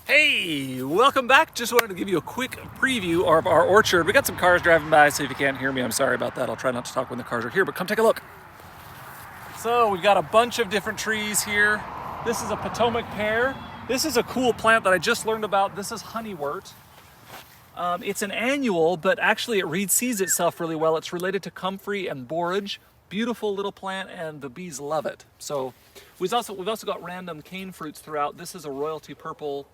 Hey, welcome back. Just wanted to give you a quick preview of our orchard. We got some cars driving by, so if you can't hear me, I'm sorry about that. I'll try not to talk when the cars are here, but come take a look. So we've got a bunch of different trees here. This is a Potomac pear. This is a cool plant that I just learned about. This is honeywort. It's an annual, but actually it reseeds itself really well. It's related to comfrey and borage. Beautiful little plant, and the bees love it. So we've also got random cane fruits throughout. This is a royalty purple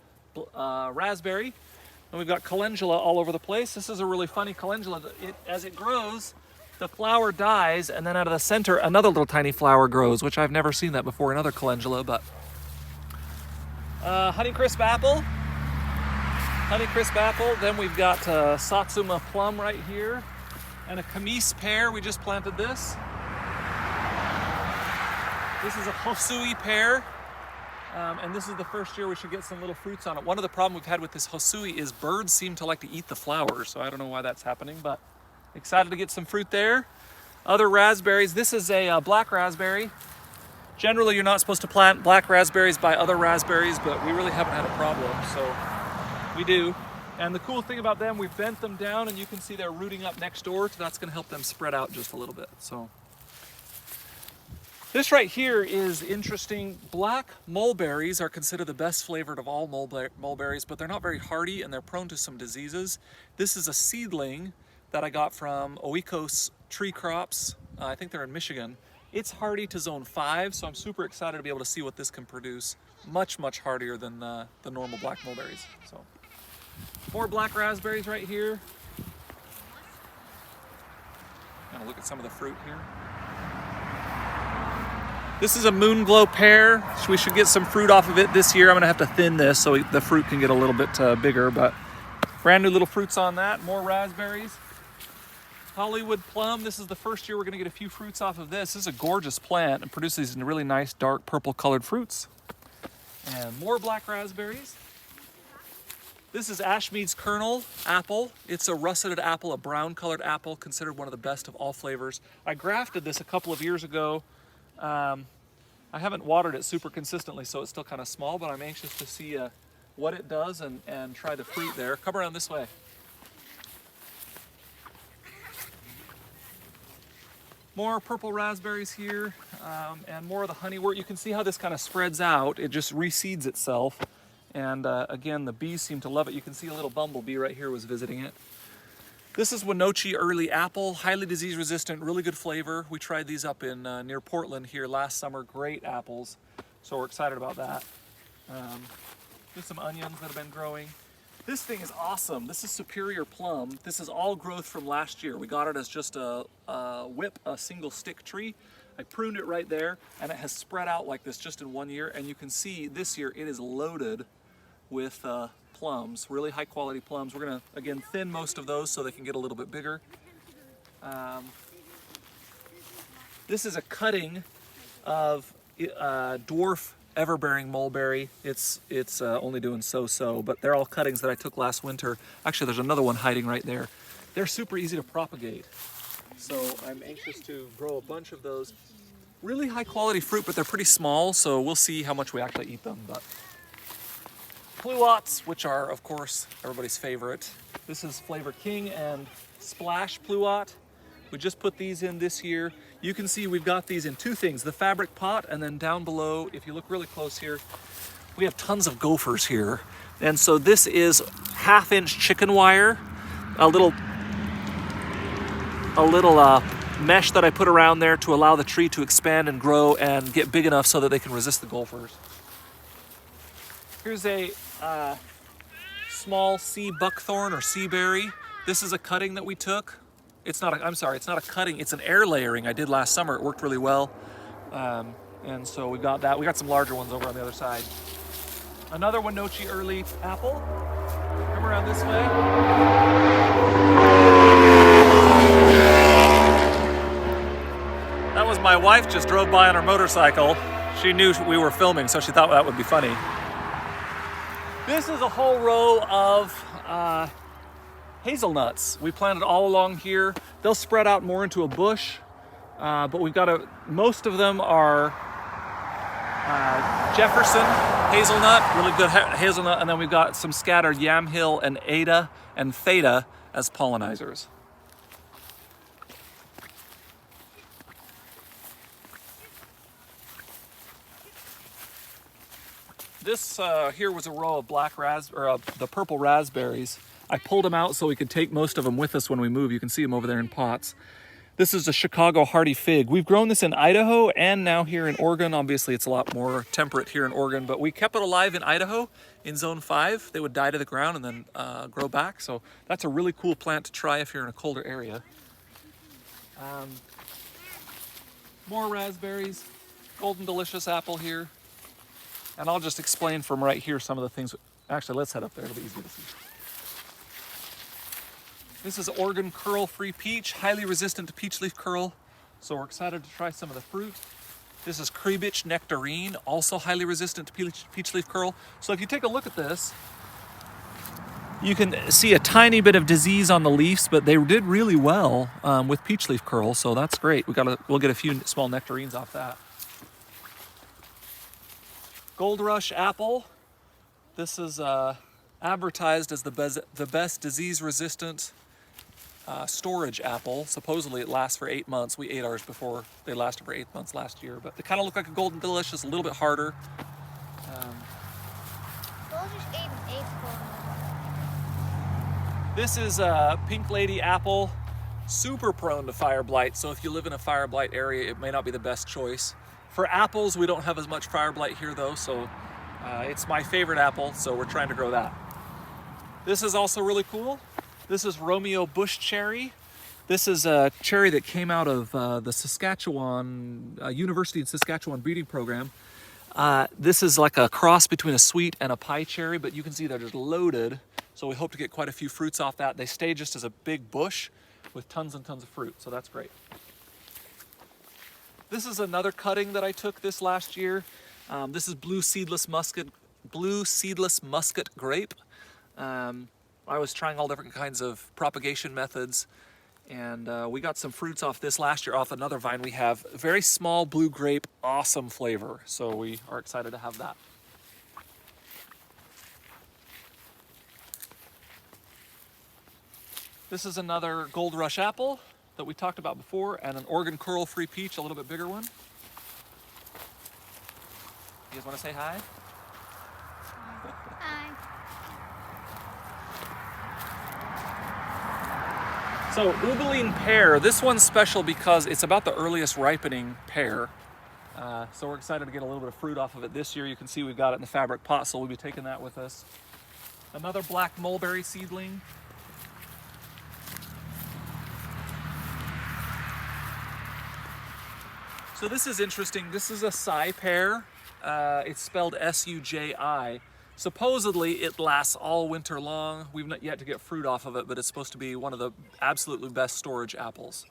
raspberry, and we've got calendula all over the place. This is a really funny calendula. As it grows, the flower dies, and then out of the center another little tiny flower grows, which I've never seen that before in other calendula. But Honeycrisp apple. Then we've got Satsuma plum right here, and a Camise pear. We just planted this. This is a Hosui pear. And this is the first year we should get some little fruits on it. One of the problems we've had with this Hosui is birds seem to like to eat the flowers, so I don't know why that's happening, but excited to get some fruit there. Other raspberries. This is a black raspberry. Generally, you're not supposed to plant black raspberries by other raspberries, but we really haven't had a problem, so we do. And the cool thing about them, we've bent them down, and you can see they're rooting up next door, so that's going to help them spread out just a little bit. So this right here is interesting. Black mulberries are considered the best flavored of all mulberries, but they're not very hardy and they're prone to some diseases. This is a seedling that I got from Oikos Tree Crops. I think they're in Michigan. It's hardy to zone 5, so I'm super excited to be able to see what this can produce. Much, much hardier than the normal black mulberries. So, more black raspberries right here. Gonna look at some of the fruit here. This is a Moonglow pear. So we should get some fruit off of it this year. I'm gonna have to thin this so the fruit can get a little bit bigger, but brand new little fruits on that. More raspberries. Hollywood plum. This is the first year we're gonna get a few fruits off of this. This is a gorgeous plant and produces these really nice dark purple colored fruits. And more black raspberries. This is Ashmead's Kernel apple. It's a russeted apple, a brown colored apple, considered one of the best of all flavors. I grafted this a couple of years ago. I haven't watered it super consistently, so it's still kind of small, but I'm anxious to see what it does and try the fruit there. Come around this way. More purple raspberries here, and more of the honeywort. You can see how this kind of spreads out. It just reseeds itself. And again, the bees seem to love it. You can see a little bumblebee right here was visiting it. This is Winochi Early Apple, highly disease resistant, really good flavor. We tried these up in near Portland here last summer. Great apples, so we're excited about that. There's some onions that have been growing. This thing is awesome. This is Superior Plum. This is all growth from last year. We got it as just a single stick tree. I pruned it right there, and it has spread out like this just in 1 year. And you can see this year it is loaded with plums, really high quality plums. We're gonna, again, thin most of those so they can get a little bit bigger. This is a cutting of dwarf everbearing mulberry. It's only doing so-so, but they're all cuttings that I took last winter. Actually, there's another one hiding right there. They're super easy to propagate. So I'm anxious to grow a bunch of those. Really high quality fruit, but they're pretty small, so we'll see how much we actually eat them. But Pluots, which are, of course, everybody's favorite. This is Flavor King and Splash Pluot. We just put these in this year. You can see we've got these in two things, the fabric pot, and then down below, if you look really close here, we have tons of gophers here. And so this is 1/2-inch chicken wire, a little mesh that I put around there to allow the tree to expand and grow and get big enough so that they can resist the gophers. Here's a small sea buckthorn or sea berry. This is a cutting that we took. It's not a cutting, it's an air layering I did last summer. It worked really well. And so we got that. We got some larger ones over on the other side. Another Winochi Early apple. Come around this way. That was my wife, just drove by on her motorcycle. She knew we were filming, so she thought that would be funny. This is a whole row of hazelnuts. We planted all along here. They'll spread out more into a bush, but we've got most of them are Jefferson hazelnut, really good hazelnut, and then we've got some scattered Yamhill and Ada and Theta as pollinizers. This here was a row of the purple raspberries. I pulled them out so we could take most of them with us when we move. You can see them over there in pots. This is a Chicago hardy fig. We've grown this in Idaho and now here in Oregon. Obviously, it's a lot more temperate here in Oregon, but we kept it alive in Idaho in Zone 5. They would die to the ground and then grow back. So that's a really cool plant to try if you're in a colder area. More raspberries, Golden Delicious apple here. And I'll just explain from right here some of the things. Actually, let's head up there. It'll be easy to see. This is Oregon curl-free peach, highly resistant to peach leaf curl. So we're excited to try some of the fruit. This is Kriebich nectarine, also highly resistant to peach leaf curl. So if you take a look at this, you can see a tiny bit of disease on the leaves, but they did really well with peach leaf curl. So that's great. We'll get a few small nectarines off that. Gold Rush apple. This is advertised as the best disease-resistant storage apple. Supposedly it lasts for 8 months. We ate ours before they lasted for 8 months last year, but they kind of look like a Golden Delicious, a little bit harder. This is a Pink Lady apple, super prone to fire blight. So if you live in a fire blight area, it may not be the best choice. For apples, we don't have as much fire blight here though, so it's my favorite apple, so we're trying to grow that. This is also really cool. This is Romeo Bush cherry. This is a cherry that came out of the Saskatchewan, University in Saskatchewan breeding program. This is like a cross between a sweet and a pie cherry, but you can see they're just loaded. So we hope to get quite a few fruits off that. They stay just as a big bush with tons and tons of fruit, so that's great. This is another cutting that I took this last year. This is blue seedless muscat grape. I was trying all different kinds of propagation methods, and we got some fruits off this last year off another vine we have. Very small blue grape, awesome flavor. So we are excited to have that. This is another Gold Rush apple that we talked about before, and an Oregon curl-free peach, a little bit bigger one. You guys want to say hi? Hi. So Ugaline pear, this one's special because it's about the earliest ripening pear. So we're excited to get a little bit of fruit off of it this year. You can see we've got it in the fabric pot, so we'll be taking that with us. Another black mulberry seedling. So this is interesting. This is a Suji pear. It's spelled S-U-J-I. Supposedly it lasts all winter long. We've not yet to get fruit off of it, but it's supposed to be one of the absolutely best storage apples.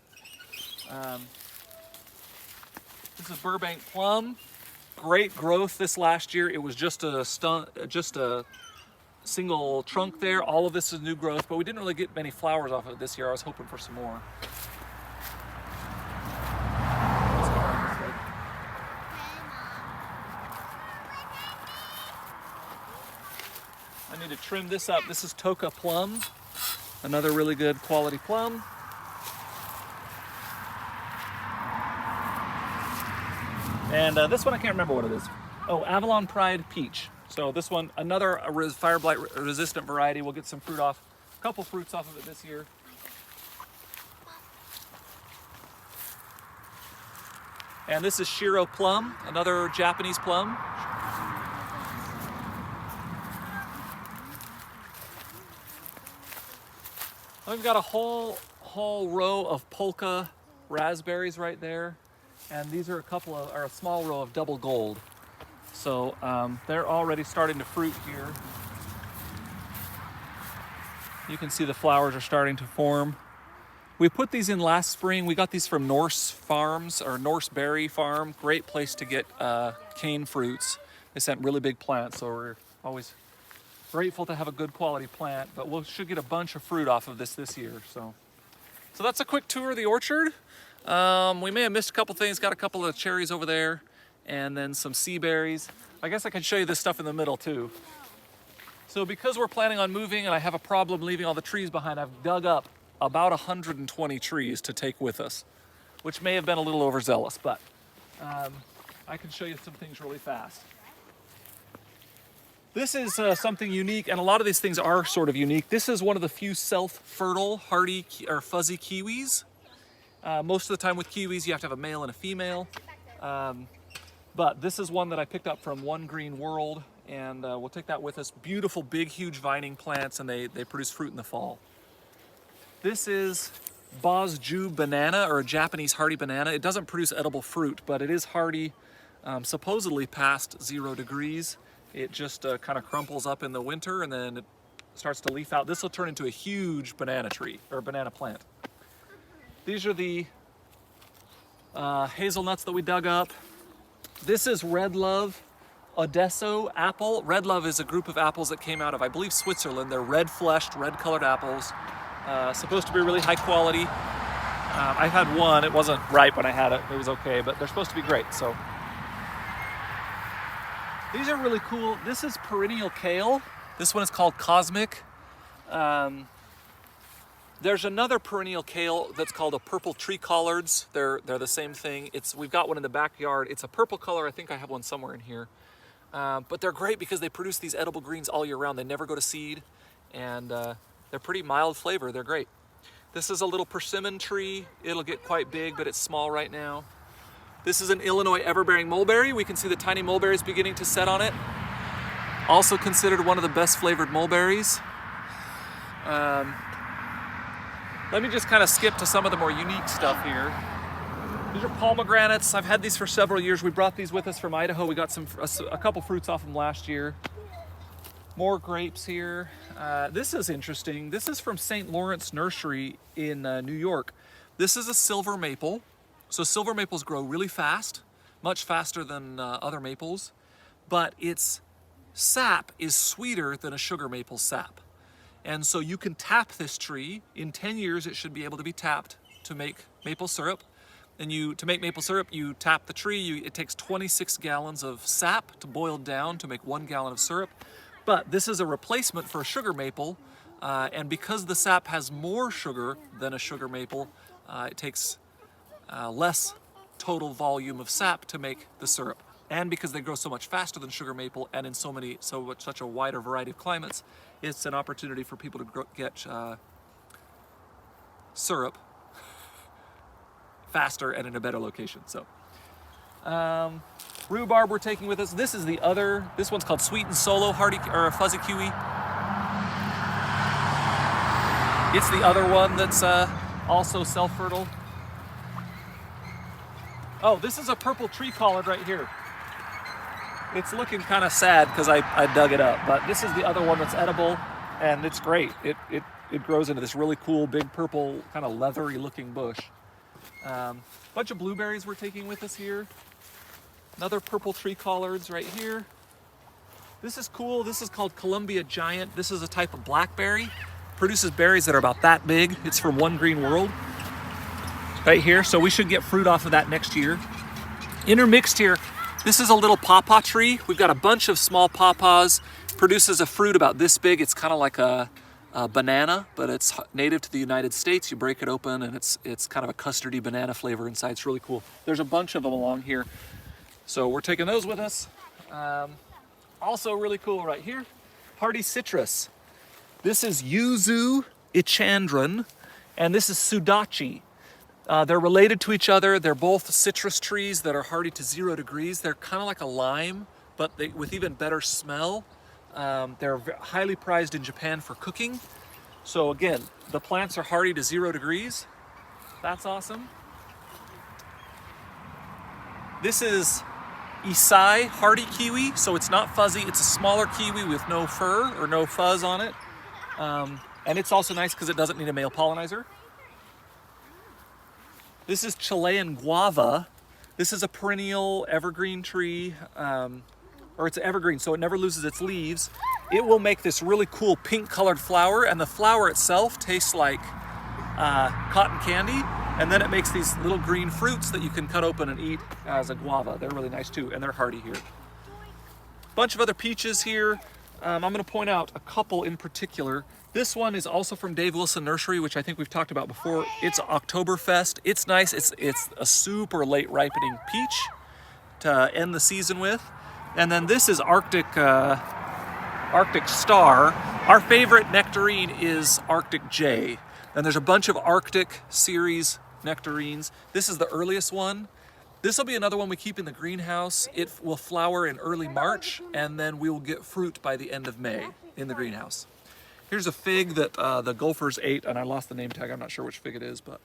This is Burbank plum. Great growth this last year. It was just a single trunk there. All of this is new growth, but we didn't really get many flowers off of it this year. I was hoping for some more. I need to trim this up. This is Toka plum, another really good quality plum. And this one, I can't remember what it is. Oh, Avalon Pride peach. So this one, another fire blight resistant variety. We'll get some fruit off, a couple fruits off of it this year. And this is Shiro plum, another Japanese plum. We've got a whole row of polka raspberries right there, and these are a small row of double gold. So they're already starting to fruit here. You can see the flowers are starting to form. We put these in last spring. We got these from Norse Farms or Norse Berry Farm. Great place to get cane fruits. They sent really big plants, so we're always grateful to have a good quality plant, but should get a bunch of fruit off of this year. So that's a quick tour of the orchard. We may have missed a couple things. Got a couple of cherries over there, and then some sea berries. I guess I could show you this stuff in the middle too. So because we're planning on moving and I have a problem leaving all the trees behind, I've dug up about 120 trees to take with us, which may have been a little overzealous, but I can show you some things really fast. This is something unique, and a lot of these things are sort of unique. This is one of the few self-fertile, hardy, or fuzzy kiwis. Most of the time with kiwis, you have to have a male and a female. But this is one that I picked up from One Green World, and we'll take that with us. Beautiful, big, huge vining plants, and they produce fruit in the fall. This is Bosju banana, or a Japanese hardy banana. It doesn't produce edible fruit, but it is hardy, supposedly past 0 degrees. It just kind of crumples up in the winter, and then it starts to leaf out. This will turn into a huge banana tree, or banana plant. These are the hazelnuts that we dug up. This is Red Love Odesso apple. Red Love is a group of apples that came out of, I believe, Switzerland. They're red-fleshed, red-colored apples. Supposed to be really high quality. I had one. It wasn't ripe when I had it. It was okay, but they're supposed to be great. So these are really cool. This is perennial kale. This one is called Cosmic. There's another perennial kale that's called a purple tree collards. They're the same thing. We've got one in the backyard. It's a purple color. I think I have one somewhere in here. But they're great because they produce these edible greens all year round. They never go to seed, and they're pretty mild flavor. They're great. This is a little persimmon tree. It'll get quite big, but it's small right now. This is an Illinois everbearing mulberry. We can see the tiny mulberries beginning to set on it. Also considered one of the best flavored mulberries. Let me just kind of skip to some of the more unique stuff here. These are pomegranates. I've had these for several years. We brought these with us from Idaho. We got a couple fruits off them last year. More grapes here. This is interesting. This is from St. Lawrence Nursery in New York. This is a silver maple. So silver maples grow really fast, much faster than other maples, but its sap is sweeter than a sugar maple sap. And so you can tap this tree. In 10 years, it should be able to be tapped to make maple syrup. And to make maple syrup, you tap the tree. It takes 26 gallons of sap to boil down to make 1 gallon of syrup. But this is a replacement for a sugar maple. And because the sap has more sugar than a sugar maple, it takes less total volume of sap to make the syrup. And because they grow so much faster than sugar maple and in such a wider variety of climates, it's an opportunity for people to get syrup faster and in a better location. So, rhubarb we're taking with us. This one's called Sweet and Solo Hardy or Fuzzy Kiwi. It's the other one that's also self-fertile. Oh, this is a purple tree collard right here. It's looking kind of sad because I dug it up, but this is the other one that's edible, and it's great. It grows into this really cool, big purple, kind of leathery looking bush. Bunch of blueberries we're taking with us here. Another purple tree collards right here. This is cool. This is called Columbia Giant. This is a type of blackberry. Produces berries that are about that big. It's from One Green World. Right here, so we should get fruit off of that next year. Intermixed here, this is a little pawpaw tree. We've got a bunch of small pawpaws. Produces a fruit about this big. It's kind of like a banana, but it's native to the United States. You break it open and it's kind of a custardy banana flavor inside. It's really cool. There's a bunch of them along here. So we're taking those with us. Also really cool right here, hardy citrus. This is Yuzu ichandron, and this is Sudachi. They're related to each other. They're both citrus trees that are hardy to 0 degrees. They're kind of like a lime, but with even better smell. They're highly prized in Japan for cooking. So again, the plants are hardy to 0 degrees. That's awesome. This is Isai hardy kiwi. So it's not fuzzy. It's a smaller kiwi with no fur or no fuzz on it. And it's also nice because it doesn't need a male pollinizer. This is Chilean guava. This is a perennial evergreen tree, or it's an evergreen, so it never loses its leaves. It will make this really cool pink colored flower, and the flower itself tastes like cotton candy, and then it makes these little green fruits that you can cut open and eat as a guava. They're really nice too, and they're hardy here. Bunch of other peaches here. I'm going to point out a couple in particular. This one is also from Dave Wilson Nursery, which I think we've talked about before. It's Oktoberfest. It's nice. It's a super late ripening peach to end the season with. And then this is Arctic Star. Our favorite nectarine is Arctic J. And there's a bunch of Arctic series nectarines. This is the earliest one. This will be another one we keep in the greenhouse. It will flower in early March, and then we will get fruit by the end of May in the greenhouse. Here's a fig that the gophers ate, and I lost the name tag. I'm not sure which fig it is, but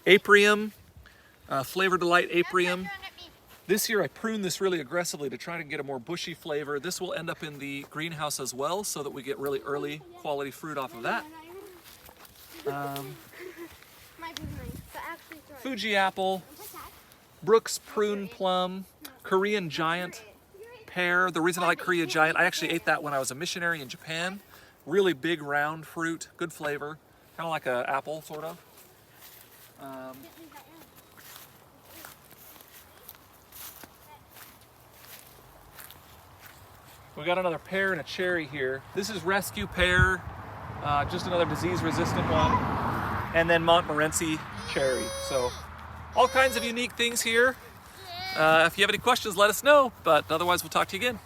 Aprium, Flavor Delight Aprium. This year I pruned this really aggressively to try to get a more bushy flavor. This will end up in the greenhouse as well, so that we get really early quality fruit off of that. Fuji apple, Brooks prune plum, Korean giant pear. The reason I like Korean giant, I actually ate that when I was a missionary in Japan. Really big round fruit, good flavor, kind of like an apple sort of. We got another pear and a cherry here. This is Rescue Pear, just another disease-resistant one. And then Montmorency cherry. So all kinds of unique things here. If you have any questions, let us know. But otherwise, we'll talk to you again.